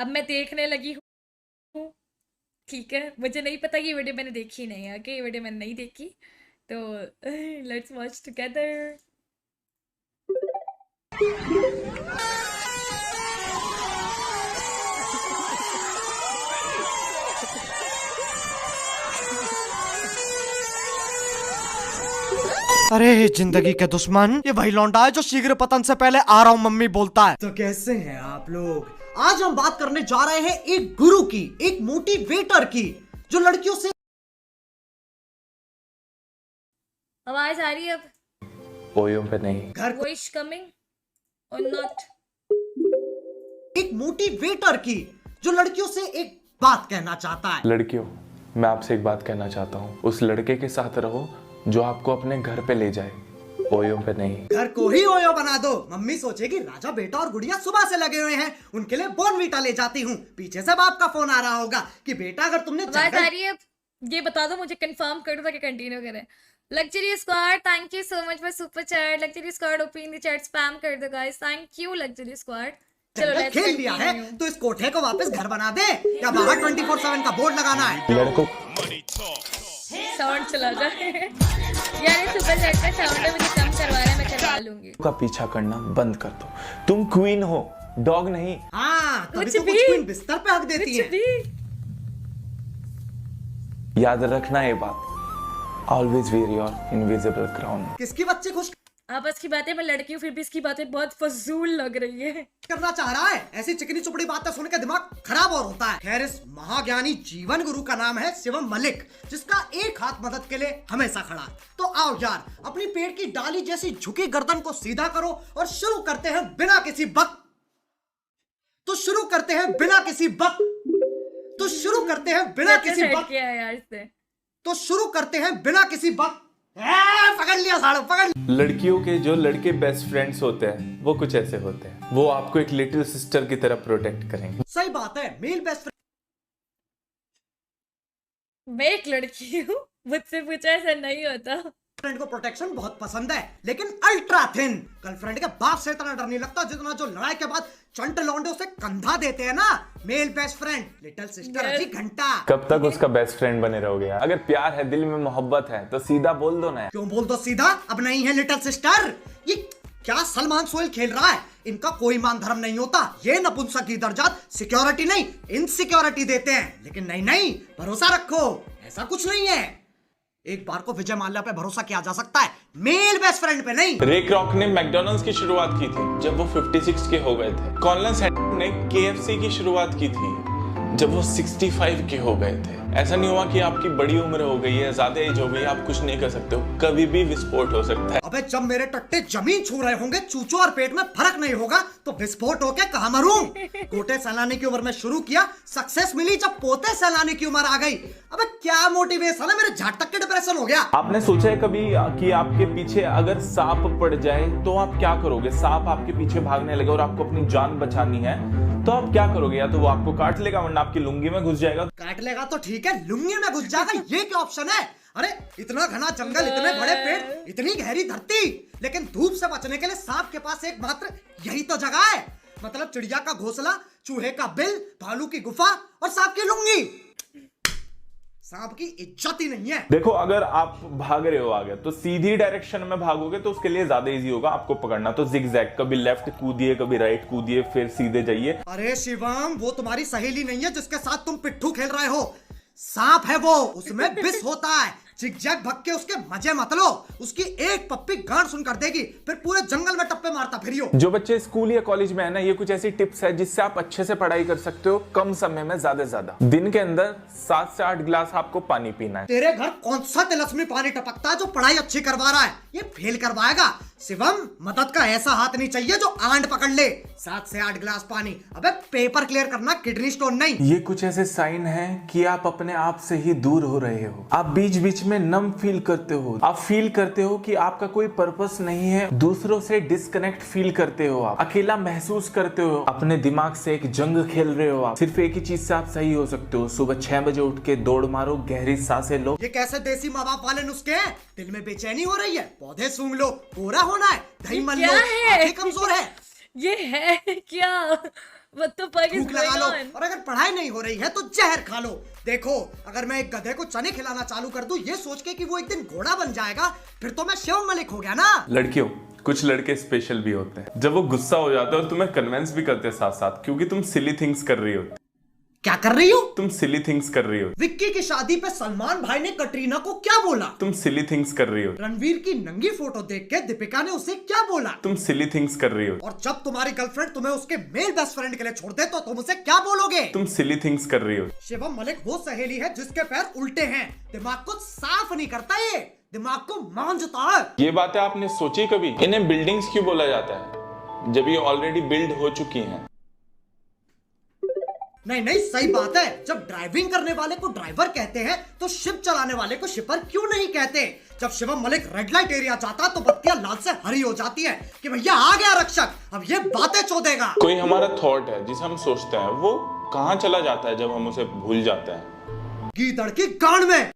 अब मैं देखने लगी हूँ। ठीक है, मुझे नहीं पता कि ये वीडियो मैंने देखी नहीं है। ओके, ये वीडियो मैंने नहीं देखी, तो लेट्स वॉच टुगेदर। अरे जिंदगी के दुश्मन, ये वही लौंडा है जो शीघ्र पतन से पहले आ रहा हूँ मम्मी बोलता है। तो कैसे हैं आप लोग? आज हम बात करने जा रहे हैं एक गुरु की, एक मोटिवेटर की, जो लड़कियों से आवाज आ रही है अब? पोयों पे नहीं। घर को वॉइस कमिंग और नॉट? एक मोटिवेटर की, जो लड़कियों से एक बात कहना चाहता है। लड़कियों, मैं आपसे एक बात कहना चाहता हूँ, उस लड़के के साथ रहो जो आपको अपने घर पे ले जाए, ओयो पे नहीं। घर को ही ओयो बना दो। मम्मी सोचेगी राजा बेटा और गुड़िया सुबह से लगे हुए हैं, उनके लिए बोर्नवीटा ले जाती हूँ। पीछे से बाप का फोन आ रहा होगा कि बेटा अगर तुमने आवाज आ रही है अब? ये बता दो मुझे, कंफर्म कर दो ताकि कंटिन्यू करें। Luxury squad, thank you so much for super chat. Luxury squad open the chat spam कर दो guys, thank you luxury squad. चलो जंगल लेट्स खेल लिया है तो इस कोठे को वापस घर बना दे, या बाहर 24/7 का बोर्ड लगाना है। लड़कों साउंड चला जाए यार, ये सुपर चैट का साउंड है, मुझे कम करवा रहा है, मैं करवा लूंगी। का पीछा करना बंद कर दो। तुम क्वीन हो, डॉग नहीं। हाँ, तभी कुछ तो कुछ भी। क्वीन बिस्तर पे हक देती कुछ है। भी। याद रखना ये बात, always wear your invisible crown. किसकी बच्चे खुश आपस की बातें, मैं लड़की हूँ फिर भी इसकी बातें बहुत फजूल लग रही है। करना चाह रहा है? ऐसी चिकनी चुपड़ी बातें सुन के दिमाग खराब और होता है। खैर, इस महाज्ञानी जीवन गुरु का नाम है शिवम मलिक, जिसका एक हाथ मदद के लिए हमेशा खड़ा है। तो आओ यार, अपनी पेट की डाली जैसी झुकी गर्दन को सीधा करो और शुरू करते हैं बिना किसी बक तो शुरू करते हैं बिना किसी बक तो शुरू करते हैं बिना किसी सेट बक किया है यार इससे। तो शुरू करते हैं बिना किसी बक पकड़ लिया साड़ू, पकड़। लड़कियों के जो लड़के बेस्ट फ्रेंड्स होते हैं वो कुछ ऐसे होते हैं, वो आपको एक लिटिल सिस्टर की तरह प्रोटेक्ट करेंगे। सही बात है, मेल बेस्ट मैं एक लड़की हूँ, मुझसे पूछा ऐसा नहीं होता। फ्रेंड को प्रोटेक्शन बहुत पसंद है, लेकिन अल्ट्रा थिन। गर्लफ्रेंड के बाप से इतना डर नहीं लगता जितना जो लड़ाई के बाद चंट लौंडे उसे कंधा देते हैं ना। Male best friend, little sister अजी घंटा। कब तक उसका बेस्ट फ्रेंड बने रहोगे यार? अगर प्यार है, दिल में मोहब्बत है तो सीधा बोल दो ना यार। क्यों बोल दो सीधा? अब नहीं है लिटिल सिस्टर। ये क्या सलमान सोहेल खेल रहा है? इनका कोई मान धर्म नहीं होता। ये नपुंसक की दर्जात सिक्योरिटी नहीं इनसिक्योरिटी देते हैं। लेकिन नहीं नहीं, भरोसा रखो, ऐसा कुछ नहीं है। एक बार को विजय माल्या पे भरोसा किया जा सकता है, मेल बेस्ट फ्रेंड पे नहीं। रे क्रॉक ने मैकडॉनल्ड्स की शुरुआत की थी जब वो 56 के हो गए थे। कॉलिन सैंडर्स ने KFC की शुरुआत की थी जब वो 65 के हो गए थे। ऐसा नहीं हुआ कि आपकी बड़ी उम्र हो गई है, ज्यादा एज हो गई है, आप कुछ नहीं कर सकते हो, कभी भी विस्फोट हो सकता है। अबे जब मेरे टट्टे जमीन छू रहे होंगे, चूचो और पेट में फर्क नहीं होगा तो विस्फोट होके कहां मरूं? गोटे सैलानी की उम्र में शुरू किया, सक्सेस मिली जब पोते सैलानी की उम्र आ गई। अबे क्या मोटिवेशन है, मेरे झाट तक के डिप्रेशन हो गया। आपने सोचा है कभी कि आपके पीछे अगर सांप पड़ जाए तो आप क्या करोगे? सांप आपके पीछे भागने लगे और आपको अपनी जान बचानी है तो आप क्या करोगे? या तो वो आपको काट लेगा वरना आपकी लुंगी में घुस जाएगा। काट लेगा तो ठीक है, लुंगी में घुस जाएगा, ये क्या ऑप्शन है? अरे इतना घना जंगल, इतने बड़े पेड़, इतनी गहरी धरती, लेकिन धूप से बचने के लिए सांप के पास एकमात्र यही तो जगह है। मतलब चिड़िया का घोंसला, चूहे का बिल, भालू की गुफा और सांप की लुंगी। सांप की इज्जत ही नहीं है। देखो, अगर आप भाग रहे हो आगे तो सीधी डायरेक्शन में भागोगे तो उसके लिए ज्यादा इजी होगा आपको पकड़ना। तो जिगजैग, कभी लेफ्ट कूदिए, कभी राइट कूदिए, फिर सीधे जाइए। अरे शिवम, वो तुम्हारी सहेली नहीं है जिसके साथ तुम पिट्ठू खेल रहे हो। सांप है वो, उसमें विष होता है। जिगजैग भग के उसके मजे मत लो, उसकी एक पप्पी गांड सुन कर देगी, फिर पूरे जंगल में टप्पे मारता फिरियो। जो बच्चे स्कूल या कॉलेज में है ना, ये कुछ ऐसी टिप्स है जिससे आप अच्छे से पढ़ाई कर सकते हो कम समय में ज्यादा से ज्यादा। दिन के अंदर 7 से 8 गिलास आपको पानी पीना है। तेरे घर कौन सा तिलस्मी पानी टपकता है जो पढ़ाई अच्छी करवा रहा है? ये फेल करवाएगा। शिवम, मदद का ऐसा हाथ नहीं चाहिए जो आंट पकड़ ले। 7 से 8 गिलास पानी, अबे पेपर क्लियर करना, किडनी स्टोन नहीं। ये कुछ ऐसे साइन है कि आप अपने आप से ही दूर हो रहे हो। आप बीच बीच में नम फील करते हो, आप फील करते हो कि आपका कोई पर्पस नहीं है, दूसरों से डिस्कनेक्ट फील करते हो, आप अकेला महसूस करते हो, अपने दिमाग से एक जंग खेल रहे हो। आप सिर्फ एक ही चीज से आप सही हो सकते हो, सुबह 6 बजे उठ के दौड़ मारो, गहरी सांसें लो। ये कैसे देसी माँ बाप वाले नुस्खे हैं? दिल में बेचैनी हो रही है, पौधे सूंघ लो, पूरा होना है, दही मन लो, क्या है? आंखें कमजोर है। ये है क्या? What the fuck is भूख लगा going लो, on? और अगर पढ़ाई नहीं हो रही है तो जहर खा लो। देखो, अगर मैं एक गधे को चने खिलाना चालू कर दूं ये सोच के कि वो एक दिन घोड़ा बन जाएगा, फिर तो मैं शिवम मलिक हो गया ना। लड़कियों, कुछ लड़के स्पेशल भी होते हैं जब वो गुस्सा हो जाते हैं और तुम्हें कन्विंस भी करते हैं साथ साथ, क्योंकि तुम सिली थिंग्स कर रही हो। क्या कर रही हो? तुम सिली थिंग्स कर रही हो। विक्की की शादी पे सलमान भाई ने कटरीना को क्या बोला? तुम सिली थिंग्स कर रही हो। रणवीर की नंगी फोटो देख के दीपिका ने उसे क्या बोला? तुम सिली थिंग्स कर रही हो। और जब तुम्हारी गर्लफ्रेंड तुम्हें उसके मेल बेस्ट फ्रेंड के लिए छोड़ दे तो तुम उसे क्या बोलोगे? तुम सिली थिंग्स कर रही हो। शिवम मलिक वो सहेली है जिसके पैर उल्टे हैं, दिमाग को साफ नहीं करता, ये दिमाग को मांझता है। ये बातें आपने सोची कभी? इन्हें बिल्डिंग्स क्यों बोला जाता है जब ये ऑलरेडी बिल्ड हो चुकी हैं? नहीं नहीं, सही बात है। जब ड्राइविंग करने वाले को ड्राइवर कहते हैं तो शिप चलाने वाले को शिपर क्यों नहीं कहते? जब Shivam Malik red light area जाता तो बत्तियां लाल से हरी हो जाती है कि भैया आ गया रक्षक, अब ये बातें चोदेगा। कोई हमारा थॉट है जिसे हम सोचते हैं, वो कहाँ चला जाता है जब हम उसे भूल जाते हैं? गीदड़ की गांड में।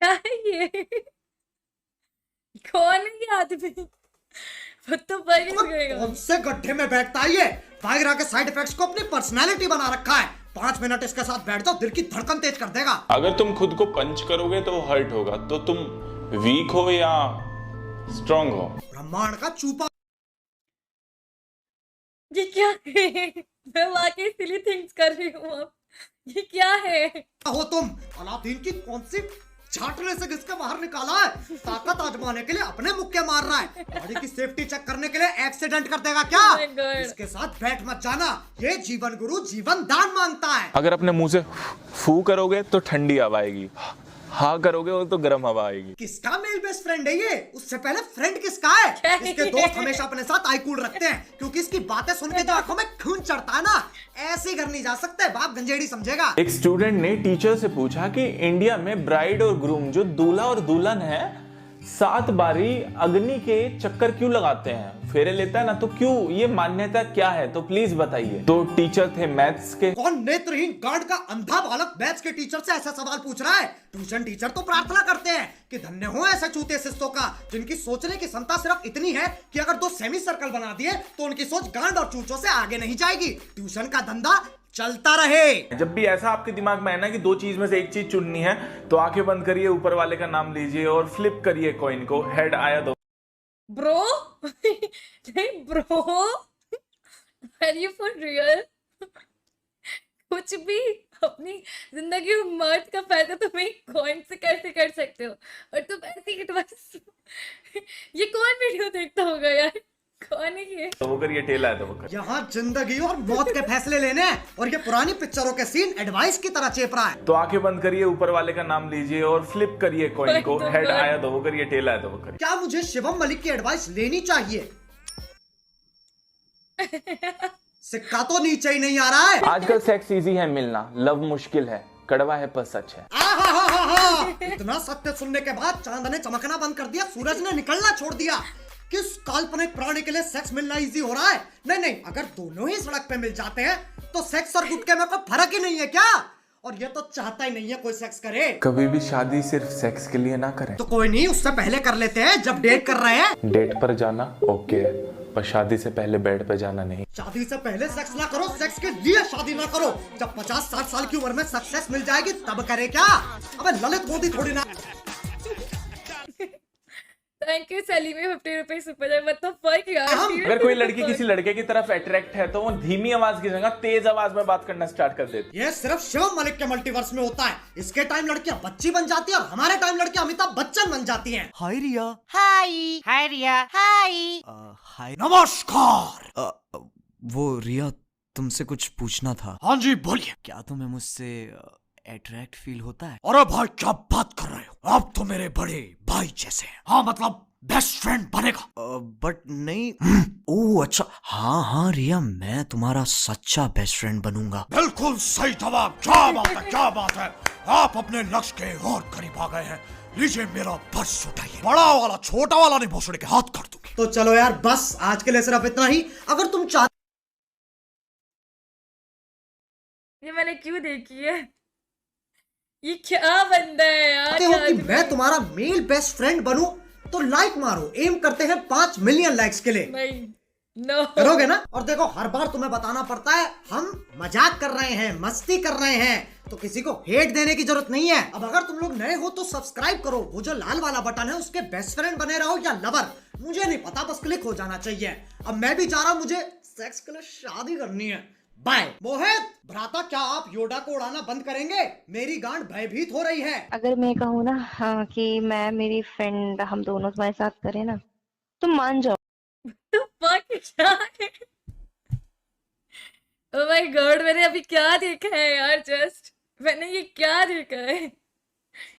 क्या है ये? कौन है ये आदमी? What the fuck is going on? कौन से गड्ढे में बैठता है ये? वायग्रा के साइड इफेक्ट्स को अपनी पर्सनालिटी बना रखा है। 5 मिनट इसके साथ बैठ जाओ, दिल की धड़कन तेज कर देगा। अगर तुम खुद को पंच करोगे तो वो हर्ट होगा, तो तुम वीक हो या स्ट्रांग हो? ब्रह्मांड का चूपा। ये क्या है? मैं वाकई सिली थिंग्स कर रही हूँ अब। ये क्या है? हो तुम? अलादीन की कौन सी छाटने से किसके बाहर निकाला है? ताकत आजमाने के लिए अपने मुक्के मार रहा है, गाड़ी की सेफ्टी चेक करने के लिए एक्सीडेंट कर देगा क्या? Oh my God. इसके साथ बैठ मत जाना, ये जीवन गुरु जीवन दान मांगता है। अगर अपने मुंह से फू करोगे तो ठंडी हवा आएगी, हाँ करोगे वो तो गर्म हवा आएगी। किसका मेल बेस्ट फ्रेंड है ये? उससे पहले फ्रेंड किसका है? इसके दोस्त हमेशा अपने साथ आई कूल रखते हैं क्योंकि इसकी बातें सुन के जो आंखों में खून चढ़ता है ना, ऐसे घर नहीं जा सकते, बाप गंजेड़ी समझेगा। एक स्टूडेंट ने टीचर से पूछा कि इंडिया में ब्राइड और ग्रूम जो दूल्हा और दुल्हन है 7 बारी अग्नि के चक्कर क्यों लगाते हैं? फेरे लेता है ना, तो क्यों? ये मान्यता क्या है? तो प्लीज बताइए। तो टीचर थे मैथ्स के। कौन नेत्रहीन गांड का अंधा बालक मैथ्स के टीचर से ऐसा सवाल पूछ रहा है? ट्यूशन टीचर तो प्रार्थना करते हैं कि धन्य हो ऐसे चूते शिष्यों का जिनकी सोचने की क्षमता सिर्फ इतनी है कि अगर 2 सेमी सर्कल बना दिए तो उनकी सोच गांड और चूचों से आगे नहीं जाएगी। ट्यूशन का धंधा चलता रहे। जब भी ऐसा आपके दिमाग में है ना कि 2 चीज में से एक चीज चुननी है, तो आंखें बंद करिए, ऊपर वाले का नाम लीजिए और फ्लिप करिए कॉइन को। हेड आया तो ब्रो नहीं bro, are you for real? कुछ भी अपनी जिंदगी में मर्द का फायदा तुम एक कॉइन से कैसे कर सकते हो? और तुम ऐसी एडवाइस, ये कौन वीडियो देखता होगा यार? कौन है ये? तो वो करिए, टेल आया तो वो कर। यहाँ जिंदगी और मौत के फैसले लेने हैं और ये पुरानी पिक्चरों के सीन एडवाइस की तरह चेप रहा है। तो आंखें बंद करिए, ऊपर वाले का नाम लीजिए और फ्लिप करिए कॉइन को। हेड आया तो वो करिए, टेल आया तो वो करिए। क्या मुझे शिवम मलिक की एडवाइस लेनी चाहिए? सिक्का तो नीचे ही नहीं आ रहा है। आजकल सेक्स इजी है मिलना, लव मुश्किल है, कड़वा है पर सच है। इतना सत्य सुनने के बाद चांद ने चमकना बंद कर दिया, सूरज ने निकलना छोड़ दिया। किस काल्पनिक प्राणी के लिए सेक्स मिलना इजी हो रहा है? नहीं नहीं, अगर दोनों ही सड़क पे मिल जाते हैं तो सेक्स और गुटके में कोई फर्क ही नहीं है क्या? और ये तो चाहता ही नहीं है कोई सेक्स करे। कभी भी शादी सिर्फ सेक्स के लिए ना करें। तो कोई नहीं, उससे पहले कर लेते हैं जब डेट कर रहे हैं। डेट पर जाना ओके, पर शादी से पहले बेड पे जाना नहीं। शादी से पहले सेक्स ना करो, सेक्स के लिए शादी ना करो। जब 50-60 साल की उम्र में सक्सेस मिल जाएगी तब करे क्या? अबे ललित मोदी थोड़ी ना। थैंक यू सलीमी 50 रुपए super chat. What the fuck यार? अगर कोई लड़की किसी लड़के की तरफ अट्रैक्ट है तो वो धीमी आवाज की जगह तेज आवाज में बात करना स्टार्ट कर देती है। ये सिर्फ शिवम मलिक के मल्टीवर्स में होता है। इसके टाइम लड़कियां बच्ची बन जाती है और हमारे टाइम लड़कियां अमिताभ बच्चन बन जाती हैं। हाय रिया। हाय रिया हाय। हाय। नमस्कार। वो रिया, तुमसे कुछ पूछना था। हाँ जी बोलिए। क्या तुम्हें मुझसे अट्रैक्ट फील होता है? अरे भाई क्या बात कर रहे हो? आप तो मेरे बड़े भाई जैसे हैं। हाँ मतलब बेस्ट फ्रेंड बनेगा। बट नहीं। ओह अच्छा, हाँ हाँ रिया, मैं तुम्हारा सच्चा बेस्ट फ्रेंड बनूंगा। बिल्कुल सही जवाब। क्या बात है, क्या बात है। आप अपने लक्ष्य के और करीब आ गए हैं। लीजिए मेरा पर्स उठाइए। बड़ा वाला छोटा वाला नहीं, भोसड़ी के हाथ कर दूंगी। तो चलो यार, बस आज के लिए सिर्फ इतना ही। अगर तुम चाहते ये मैंने क्यों देखी है? ये क्या बंदा है यार? हो कि मैं तुम्हारा मेल बेस्ट फ्रेंड बनूं, तो लाइक मारो, एम करते हैं 5 मिलियन लाइक्स के लिए। नहीं, नो। करोगे ना? और देखो हर बार तुम्हें बताना पड़ता है हम मजाक कर रहे हैं, मस्ती कर रहे हैं, तो किसी को हेट देने की जरूरत नहीं है। अब अगर तुम लोग नए हो तो सब्सक्राइब करो, वो जो लाल वाला बटन है उसके बेस्ट फ्रेंड बने रहो या लवर, मुझे नहीं पता, बस क्लिक हो जाना चाहिए। अब मैं भी चाह रहा हूं, मुझे सेक्स के लिए शादी करनी है। बाय। मोहित भ्राता, क्या आप योडा को उड़ाना बंद करेंगे? मेरी गांड भयभीत हो रही है। अगर मैं कहूँ ना, हाँ, कि मैं मेरी फ्रेंड हम दोनों तुम्हारे साथ करें ना, तुम मान जाओ। तो fuck क्या है? Oh my God, मैंने अभी क्या देखा है यार? जस्ट मैंने ये क्या देखा है?